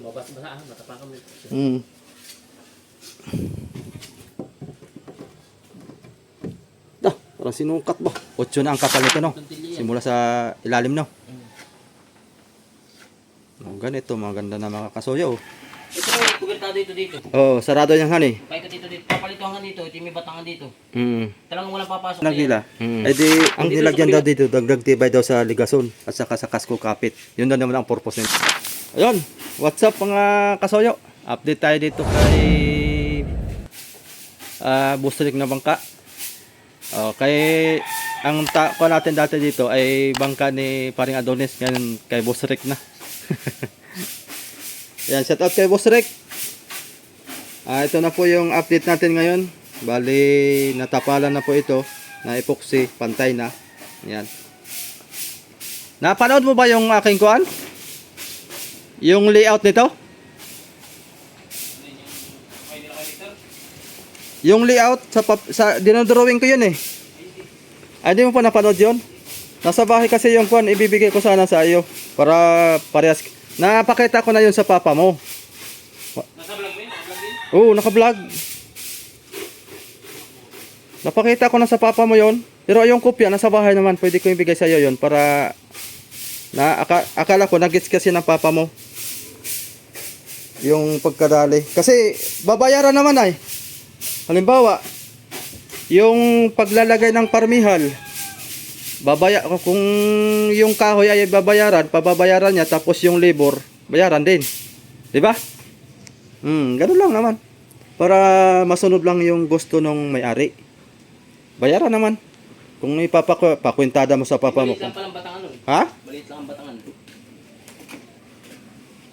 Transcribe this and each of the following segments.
Mabasa-basa, matapakan mo. Parang sinukat ba? 8 na ang kapal nito, no? Simula sa ilalim, no? Ganito, maganda na mga kasuyo. Ito may kubertado ito dito. Sarado yung hani. Paikot ito dito. Papalito hanggang dito. Ito may batangan dito. Talagang walang papasok. Nagila. Eh di, ang nilagyan daw dito, dagdag tibay daw sa ligason at saka sa kasko kapit. Yun daw naman ang purpose nito. Ayun, what's up mga kasuyo? Update tayo dito kay Busrik na bangka. Kay ang ko natin dati dito ay bangka ni Paring Adonis, ngayon kay Busrik na. Yan, shout out kay Busrik. Ito na po yung update natin ngayon. Bali, natapalan na po ito na epoxy, pantay na. Yan. Napanood mo ba yung aking kuan? Yung layout nito? Yung layout sa dinodrawing ko yun eh. Ay, di mo pa napanood yun? Nasa bahay kasi yung kuan, ibibigay ko sana sa iyo para parehas. Napakita ko na yun sa papa mo. Nasa vlog mo yun? Naka-vlog din? Oo, naka-vlog. Napakita ko na sa papa mo yon. Pero yung kopya nasa bahay naman, pwede ko ibigay sa iyo yon para akala ko nag-gets kasi ng papa mo yung pagkadali. Kasi babayaran naman ay. Halimbawa, yung paglalagay ng parmihal, kung yung kahoy ay babayaran, pababayaran niya, tapos yung labor, bayaran din. 'Di ba? Ganun lang naman. Para masunod lang yung gusto ng may-ari. Bayaran naman. Kung ipapakwintada mo sa papa mo. Maliit lang palang batangan nun. Ha? Maliit lang ang batangan.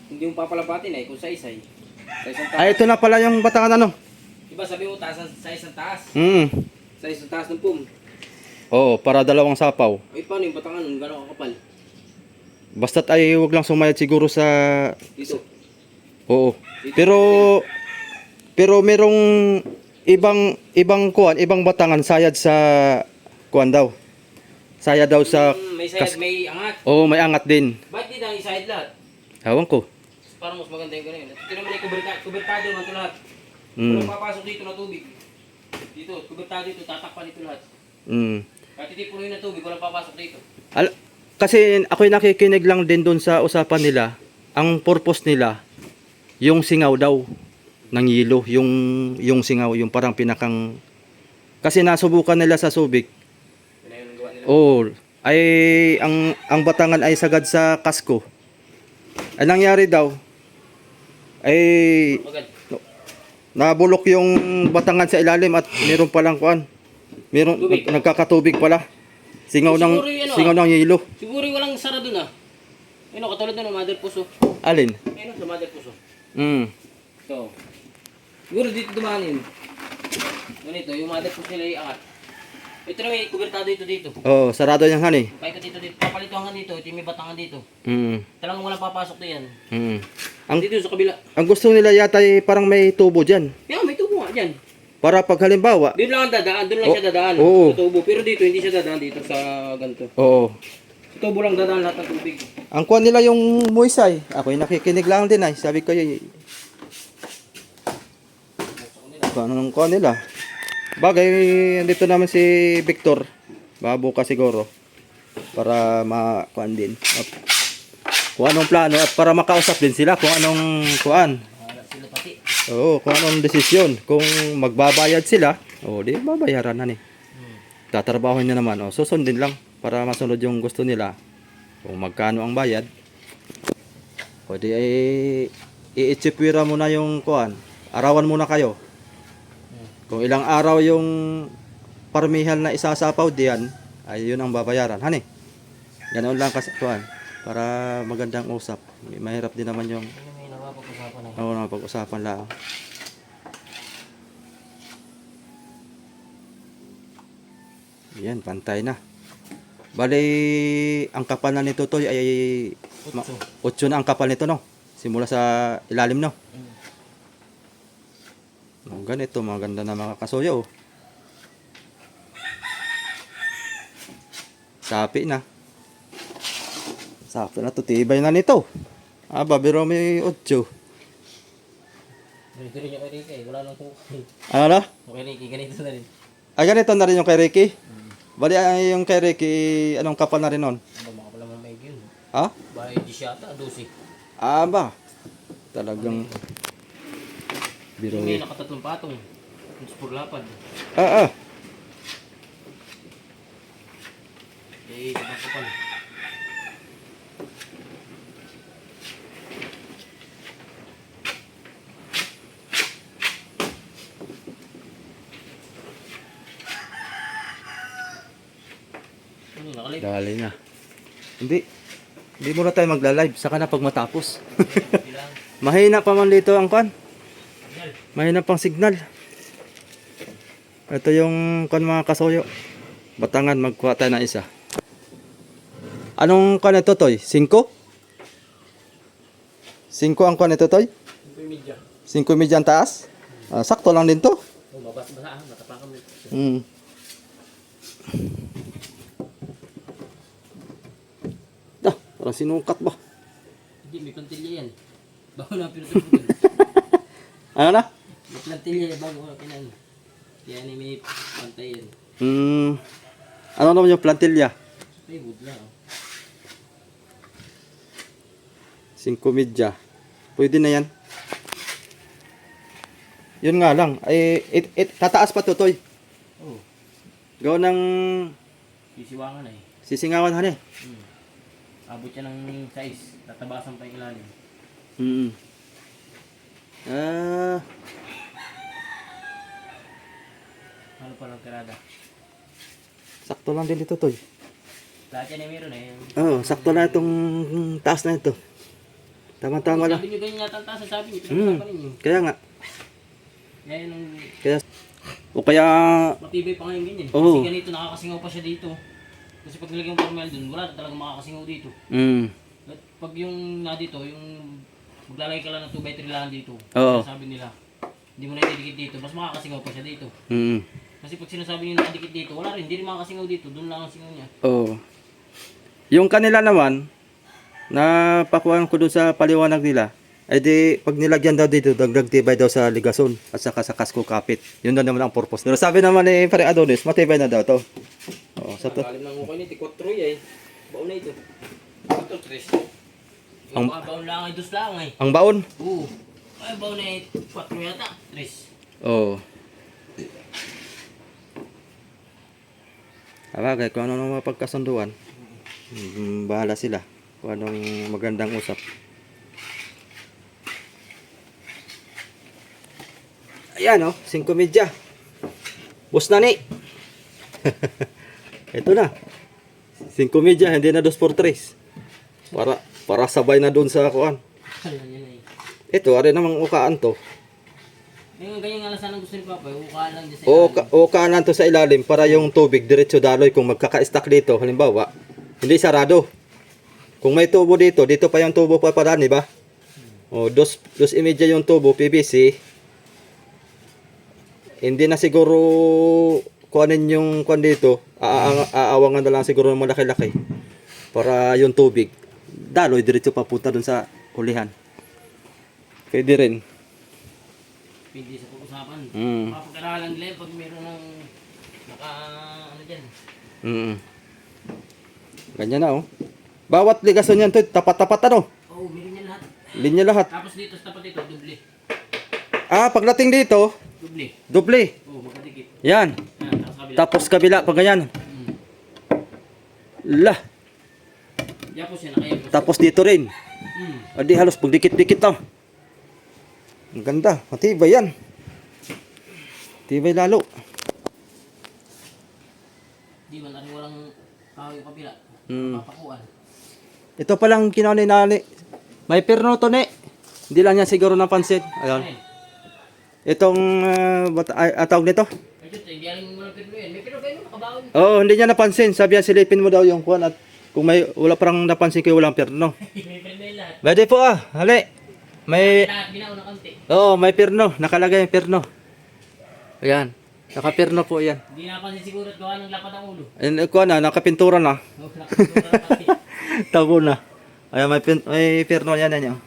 Hindi yung papalapatin ay kung sa isay. Sa isang taas. Ito na pala yung batangan ano. Diba sabi mo sa isang taas? Sa isang taas ng pum. Oo, para dalawang sapaw. Ay paano yung batangan nun? Gano'ng kakapal? Basta't ay wag lang sumayad siguro sa... Dito. Oo. Pero merong ibang kuan, ibang batangan sayad sa kuan daw. Sayad daw sa... May sayad, may angat. Oo, may angat din. Ba't di na isayad lahat? Ewan ko. Parang mas maganda yung ganun. Ito naman ay kubertado naman ito lahat. Walang papasok dito na tubig. Dito, kubertado ito, tatakpan ito lahat. Kahit hindi punuin na tubig, walang papasok dito. Kasi ako'y nakikinig lang din doon sa usapan nila. Ang purpose nila, yung singaw daw ng yelo, yung singaw, yung parang pinakang... Kasi nasubukan nila sa Subic. Yan yung gawa nila. Oo, ay ang batangan ay sagad sa kasko. Ay nangyari daw, ay nabulok yung batangan sa ilalim at meron palang kuan. Meron nagkakatubig pala. Singaw ng yelo. Siguro yung walang sara dun ah. Ayun o, katulad nun, mother puso. Alin? Ayun o, sa mother puso. So, Siguro dito dumanin. Ganito, yung mother puso nila iangat. Ito na may kubertado dito. oh, sarado yung hani. Paikot dito. Papalito hanggang dito. Ito yung may batangan dito. Talagang walang papasok na yan. Dito sa kabila. Ang gusto nila yata ay parang may tubo dyan. Yan, may tubo nga dyan. Para pag halimbawa. Doon lang ang dadaan. Doon lang siya dadaan. Oo. Sa tubo. Pero dito, hindi siya dadaan dito sa ganito. Oo. Sa tubo lang dadaan lahat ng tubig. Ang kuha nila yung muisay. Ako'y nakikinig lang din ay. Sabi ko paano nang kuha nila? Bagay, andito naman si Victor. Babuka siguro. Para makuan din. Kung anong plano at para makausap din sila kung anong kuan. Sila pati. Oo, kung anong desisyon. Kung magbabayad sila, di babayaran na ni. Tatrabaho niya naman, susundin lang para masunod yung gusto nila. Kung magkano ang bayad. O di ay iitsipwira mo na yung kuan. Arawan muna kayo. Kung ilang araw yung parmihal na isasapaw diyan, ay yun ang babayaran. Hani? Ganoon lang kasi kuan. Para magandang usap. Mahirap din naman yung... May napapag-usapan na. Oo, napag-usapan lang. Yan, pantay na. Bali, ang kapal na nito to ay 8 na ang kapal nito, no? Simula sa ilalim, no? Ganito, maganda na mga kasuyo. Sapi na. Sakto na to, tibay na nito. Biro may 8. Ganito rin yung kay Ricky. Wala nang kung Ano na? kay Ricky. Ganito na rin. Ay, ganito na rin yung kay Ricky. Bali, yung kay Ricky, anong kapal na rin nun? Ano ba pala mga yun? Ha? Bahay di yata. 12. Ah, ba? Talagang biro. May nakatatlong patong. Yung spur lapad. Ah. Eh, kapag ano, nakalive. Dali na. Hindi muna tayo magla-live. Saka na pag matapos. Bilang. Mahina pa man dito ang kwan. Signal. Mahina pang signal. Ito yung kwan mga kasoyo. Batangan, magkuha tayo ng isa. Anong kwan ito, Toy? 5? 5 ang kwan ito, Toy? Yung media. 5 medyan taas? Ah, sakto lang din to. Oh, mabasa-basa. Matapakan mo. Hmm. Parang sinukat ba? Hindi, may plantilya yan. Bago na pinutulog. Ano na? May plantilya yan. Bago na pinan. Kaya ni may pantay yan. Ano naman yung plantilya? Ay, wood na. 5 medya. Pwede na yan. Yun nga lang. Ay, tataas pa to, Toy. Oh, Gawa ng sisiwangan eh. sisingawan han eh. Abot siya ng size. Tatabasan pa yung ilalim. Ano pa lang karada? Sakto lang din ito, Toy. Lahat yan ay meron eh. Sakto lang itong taas na ito. Tama-tama lang. Sabi nyo ganyan yata ang taas. Sabi nyo, pinag-usapan ninyo. Kaya nga. Kaya yun ang Kaya matibay pa ngayon ganyan. Oo. Kasi ganito nakakasingaw pa siya dito. Kasi pag nilagyan mo formel dun, wala na talagang makakasingaw dito. At pag yung na dito, yung maglalagay ka lang ng 2x3 lang dito. Oo. Sabi nila, hindi mo na ididikit dito, mas makakasingaw pa siya dito. Kasi pag sinasabi nyo nakadikit dito, wala rin, hindi rin makakasingaw dito, doon lang ang singaw niya. Oo. Yung kanila naman, napakuhaan ko doon sa paliwanag nila, ay di, pag nilagyan daw dito, dagdag tibay daw sa ligason at saka sa kasko kapit. Yun na naman ang purpose. Pero sabi naman ni Pare Adonis, matibay na daw to. Oo, sa to. Kalim ng ukay nito, 4 eh. Baon na ito. 4, 3. Yung mga baon lang ay 2 lang eh. Ang baon? Oo. Ay baon na 4 yata, 3. Oo. Abagay, kung ano nang mapagkasunduan, bahala sila. Kung anong magandang usap. Ayan 5 medya. Boss na ni. Ito na. 5 medya, hindi na 2x3. Para sabay na doon sa kuan. Kala niya na eh. Ito, ari namang ukaan to. Yung ganyan nga lang sana gusto ni Papa, ukaan lang dyan sa Ukaan lang to sa ilalim para yung tubig diretso daloy kung magkaka-stack dito. Halimbawa, hindi sarado. Kung may tubo dito, dito pa yung tubo pa paraan, di ba? O, 2 imedya yung tubo, PVC. Hindi na siguro kuanin yung kuan dito. Aawangan na lang siguro ng malaki-laki. Para yung tubig daloy diretso papunta dun sa hulihan. Pwede rin. Pindi sa pag-usapan. Mm. Mapag-aralan nila pag meron ng ano dyan. Ganyan na Bawat ligason yan to, tapat-tapat Oo, meron yan lahat. Linya lahat. Tapos dito sa tapat dito, doble. Pagdating dito, Doble. doble. Oo, magkadikit. Yan. Yan, tapos Tapos kabila kabila. pa ganyan. Lah. Yapos yan, nakayapos. Tapos dito rin. Adi halos pagdikit-dikit to. Ang ganda, matibay yan. Tibay lalo. Di man, ari walang kahoy yung kabila. Papakuan. Ito palang kinani nani. May perno to ne. Hindi lang niya siguro napansin. Ayun. Itong tawag nito. Medyo, hindi aling mo ng pirlo yan. May pirlo kayo, makabaon. Oo, hindi niya napansin. Sabi niya silipin mo daw yung kuwan at kung wala parang napansin kayo walang perno. May pirlo yan lahat. Pwede po hali. May Lahat ginaw na kanti. may perno, nakalagay yung perno. Ayan. Naka-perno po 'yan. Hindi napansin siguro at gawa ng lapad ang ulo. Ayun kuwan na, nakapintura na. Oo, nakapintura na kanti. Tabo na. Ayan, may perno yan yan.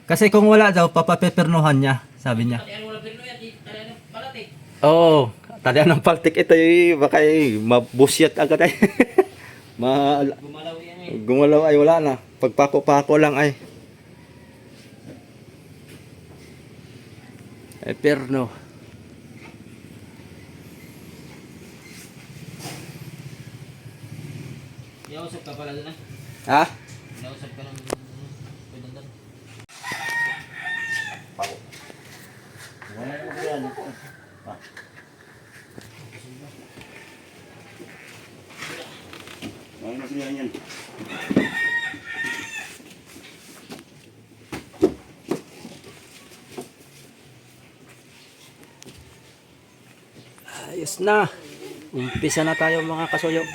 Kasi kung wala daw, papapepernuhan niya, sabi niya. Pati ano wala pirno yan, tali ano balat eh. Oo, talian ng paltik ito baka mabusyat agad ay. Gumalaw yan eh. Gumalaw ay wala na. Pagpako-pako lang ay. Perno. Yausap ka pala doon ah. Ha? Yausap ka ng pwede doon. Ayos na. Umpisa na tayo mga kasuyo.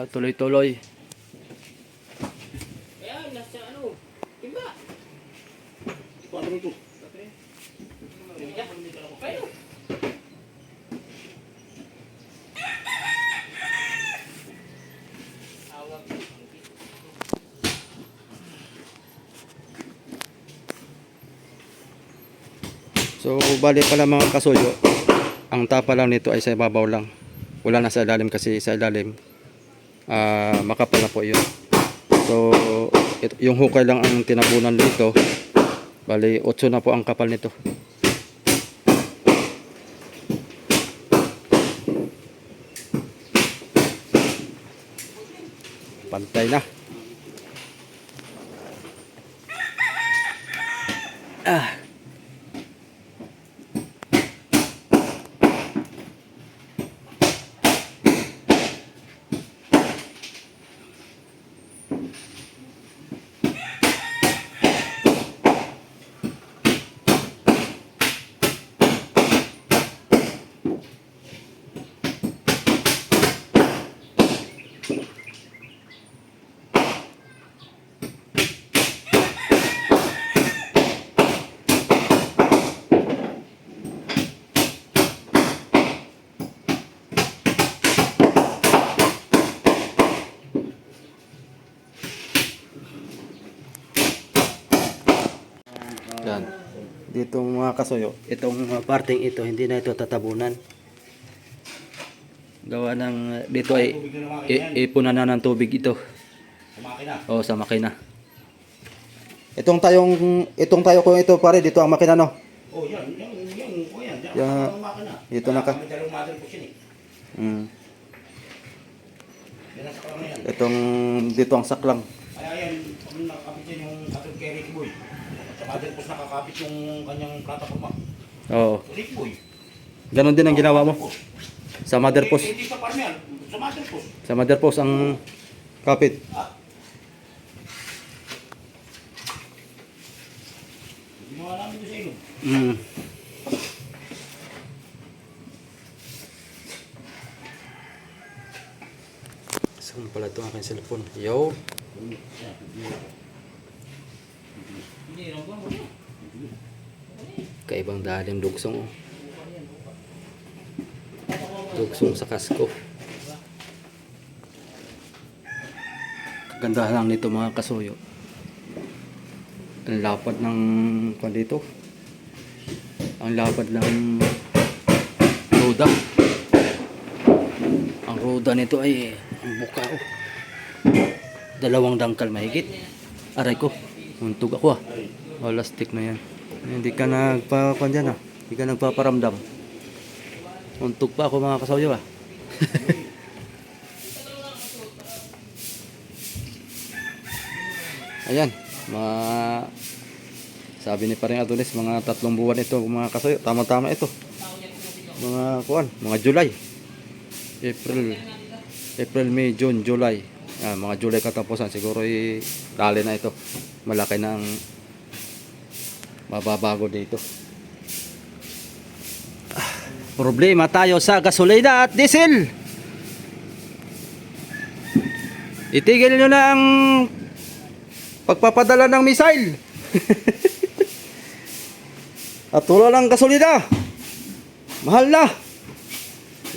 Tuloy-tuloy. Kaya nasa ano, timba. Paano ito? Kayo. So, bali pala mga kasuyo, ang tapa lang nito ay sa ibabaw lang. Wala na sa ilalim kasi sa ilalim makapal na po yun. So, yung hukay lang ang tinabunan dito. Bali, 8 na po ang kapal nito. Pantay na. Yan. Ditong mga kasuyo, itong parting ito, hindi na ito tatabunan. Gawa ng, dito ay ipunan na ng tubig ito. Sa makina. O, sa makina. Itong tayo ko ito pare, dito ang makina no. Oh, yan. Oh, yan. Yan. Ang makina. Dito na ka. May dalawang mother po siya eh. Yan ang saklang na yan. Dito ang saklang. Kaya yan, pag nakakabit yan yung katong kay Ricky Boy. Sa mother po nakakabit yung kanyang plataforma. Oo. Ricky Boy. Ganon din ang ginawa mo. Sa mother post. Hindi sa farm yan. Sa mother post. Sa mother post ang kapit. Ginawa namin ito sa ilog. Saan pala ito ang aking cellphone? Yo. Hindi, ronggo mo. Kaibang dalim dugsong. Oh. Dugsong sa kasko. Kagandahan lang nito mga kasuyo. Ang lapad ng dito. Ang lapad ng roda. Ang roda nito ay ang buka oh. 2 dangkal mahigit. Aray ko. Untog ako ah. O lastik na yan. Hindi ka nagpapan dyan ah. Hindi ka nagpaparamdam. Untog pa ako mga kasawyo ah. Ayan. Sabi ni paring Adonis, mga 3 buwan ito mga kasawyo. Tama-tama ito. Mga July. April, May, June, July. Mga July katapusan. Siguro dali na ito. Malaki na ang mababago dito. Problema tayo sa gasolina at diesel. Itigil nyo na ang pagpapadala ng missile. At wala lang gasolina. Mahal na.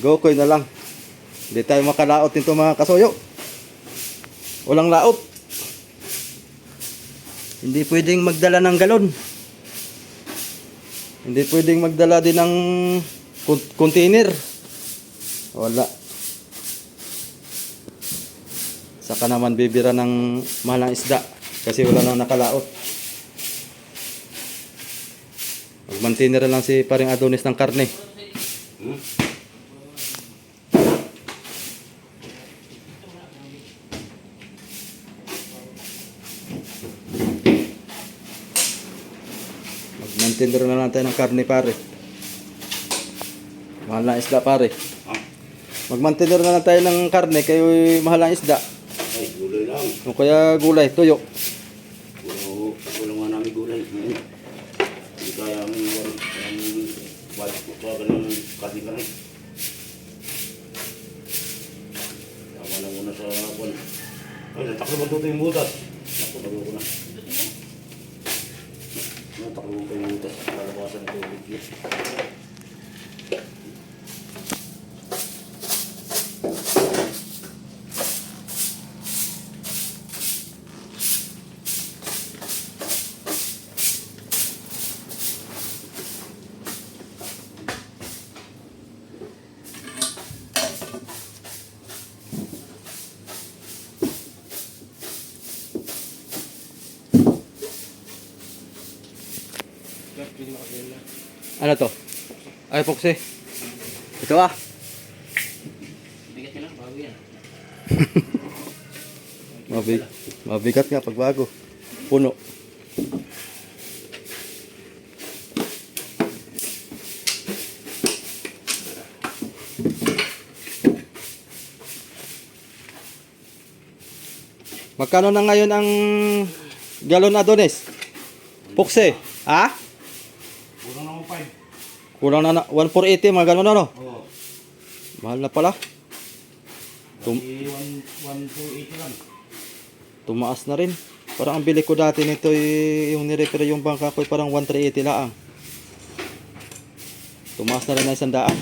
Gokoy na lang. Hindi tayo makalaot nito mga kasuyo. Walang laot. Hindi pwedeng magdala ng galon. Hindi pwedeng magdala din ng container. Wala. Saka naman bibira ng mahalang isda kasi wala nang nakalaot. Mag-container lang si paring Adonis ng karne. Mag-container na lang tayo ng karne pare. Mahal na isda pare. Mag-container na lang tayo ng karne kayo mahal ang isda. Ay, gulay lang. O kaya gulay, tuyo. Wala nga namin gulay. Hindi kaya ang balik ko sa ganun kasi. Tama na muna sa hapon. Ay, nataklo ba ito yung butas? Nataklo ko na. Nataklo ko yung butas. Kalabasan ko yung bigyan. Ano to? Ay, Foxy. Ito ah. Bigat nila, bago yan. Mabigat nga pag bago. Puno. Magkano na ngayon ang galon Adonis? Foxy, ha? Kulang na mo 5. Kulang na 1,480 mga galon na no? Oo. Mahal na pala. 1,280 lang. Tumaas na rin. Parang ang bili ko dati nito yung nirepair yung bangka ko parang 1,380 lang. Tumaas na rin na 100.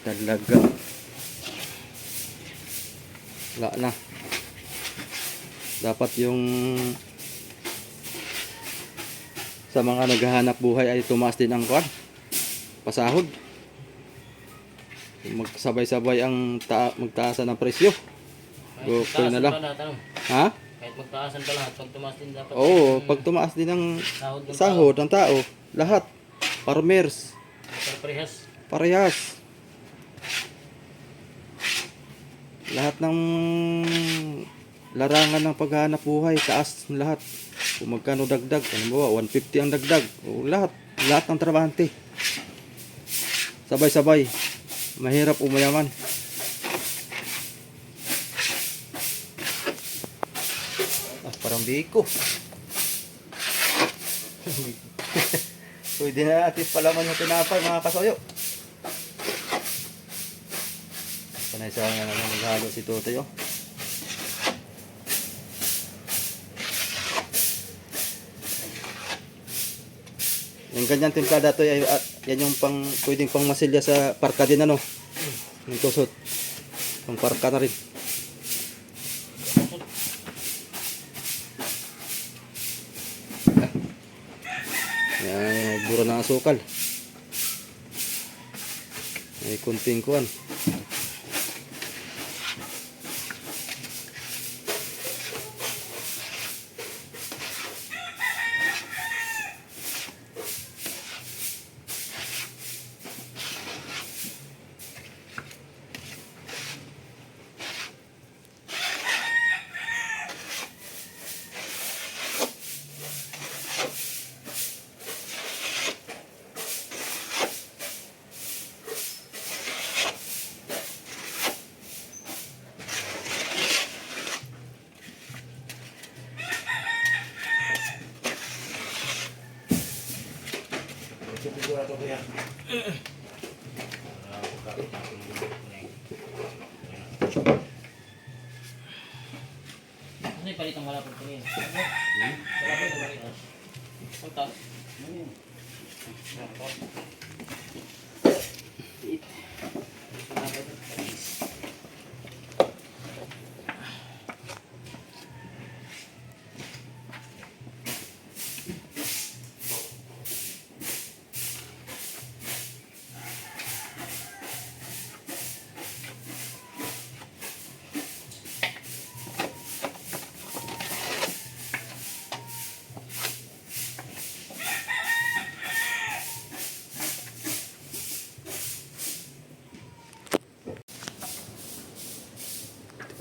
Talaga. Wala na. Dapat yung sa mga naghahanap buhay ay tumaas din ang kwan. Pasahod. Magsabay-sabay ang magtaasan ng presyo. Go na lang. Ha? Kahit magtaasan pa lahat, pag tumaas din dapat. Oo, pag tumaas din ang sahod ng tao, lahat. Farmers, Parehas. parehas. Lahat ng larangan ng paghahanap buhay, taas ng lahat. Kung magkano dagdag, ano ba, 150 ang dagdag. O, lahat ng trabahante. Sabay-sabay. Mahirap umayaman. Parang biko. Pwede na natin palaman yung tinapay mga kasoyo. Panay sa maghalo si Totoy oh. Yung ganyan timplada to yan yung pwedeng pang masilya sa parka din ano. Yung tusot. Pang parka na rin. Yan, bura ng asukal. May kunting kuwan. Sigurado ko yan. Ano yung palitang wala po ito yun? Wala po ito palitan. Ang taas.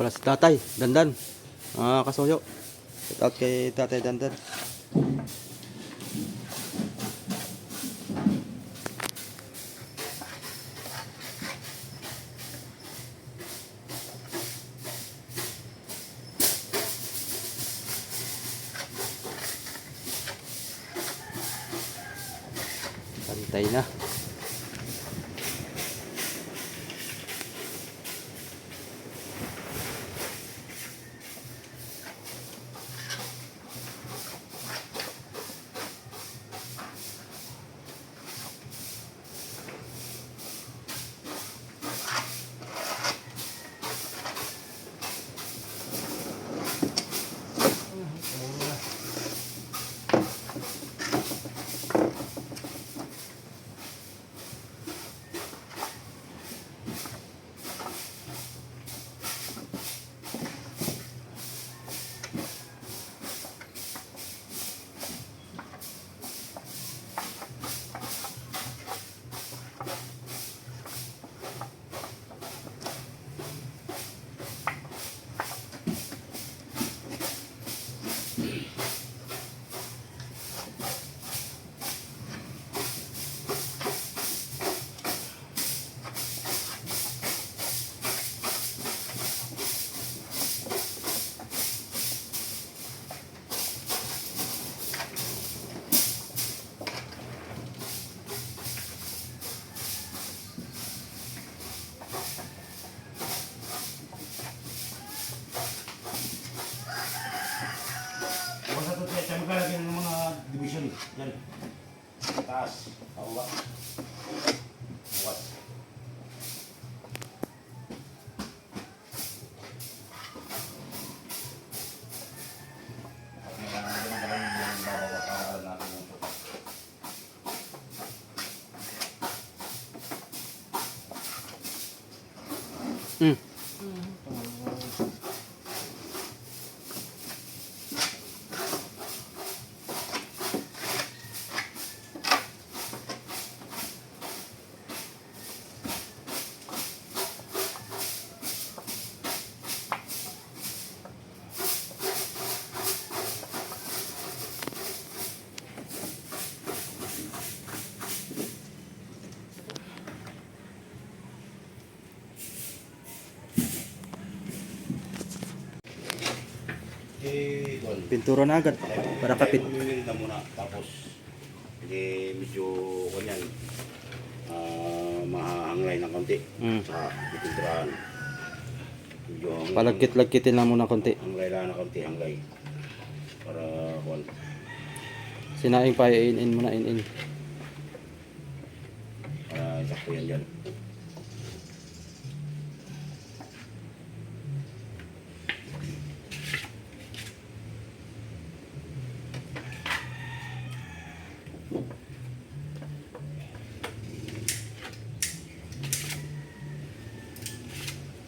pala si Tatay Dandan. Mga kasuyo. Shout out kay Tatay Dandan. Pantay na. Basta ito siya maglalagay ng mga division. Yan. Taas. Baba. Bukas. Hmm. Pintura na agad para kapit. Pumimili na muna. Tapos, medyo kanyan. Mahanglay ng konti. Sa pipinturahan. Medyo Palagkit-lagkitin lang muna konti. hanglay lang na konti. Hanglay. Para kuwan. Sinaing pa in muna in. Para sakto yan dyan.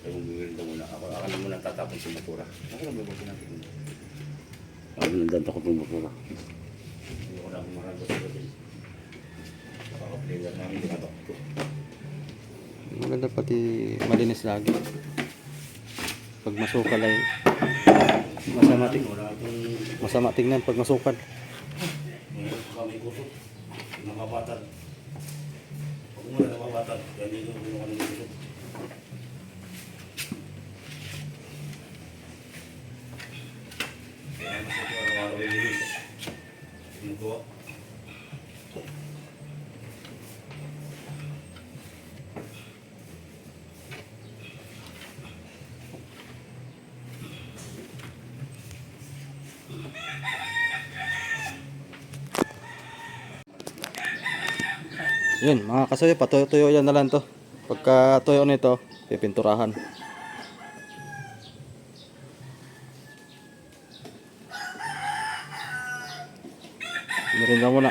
Bumili na muna. Ako na muna tatapos yung motora. Ako na bubuksin natin. Ako nandan ako ng motora. Hindi ko na maragos sa gabi. Nakaka-player namin yung atak ko. Maganda pati malinis lagi. Pag masukal ay masama tingnan pag masukal. Kami kusot. Nakabatad. Pag muna nakabatad, kaya hindi ko binukan ng kusot. Kaya masuk yung araw-araw yung linis. Ito. Yun, mga kasuyo, patuyo-tuyo yan na lang to. Pagka tuyo nito, pipinturahan. Meron na muna.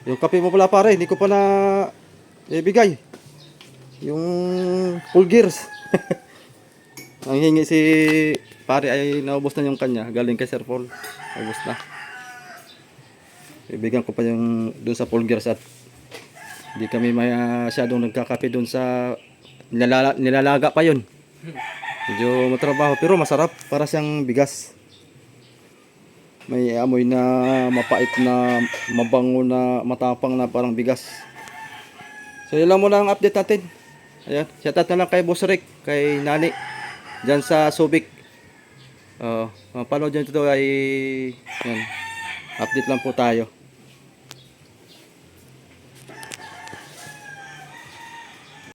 Yung kape mo pala pare, hindi ko pa na ibigay. Yung full gears. Ang hingi si pare ay naubos na yung kanya. Galing kay Sir Paul. Naubos na. Ibigyan ko pa yung doon sa full gears at hindi kami masyadong nagkakape doon sa nilalaga pa yun. Medyo matrabaho pero masarap para siyang bigas. May amoy na mapait na mabango na matapang na parang bigas. So yun lang muna ang update natin. Ayan, shoutout na lang kay Boss Rick, kay Nani diyan sa Subic. Panood dyan ito ay yan. Update lang po tayo.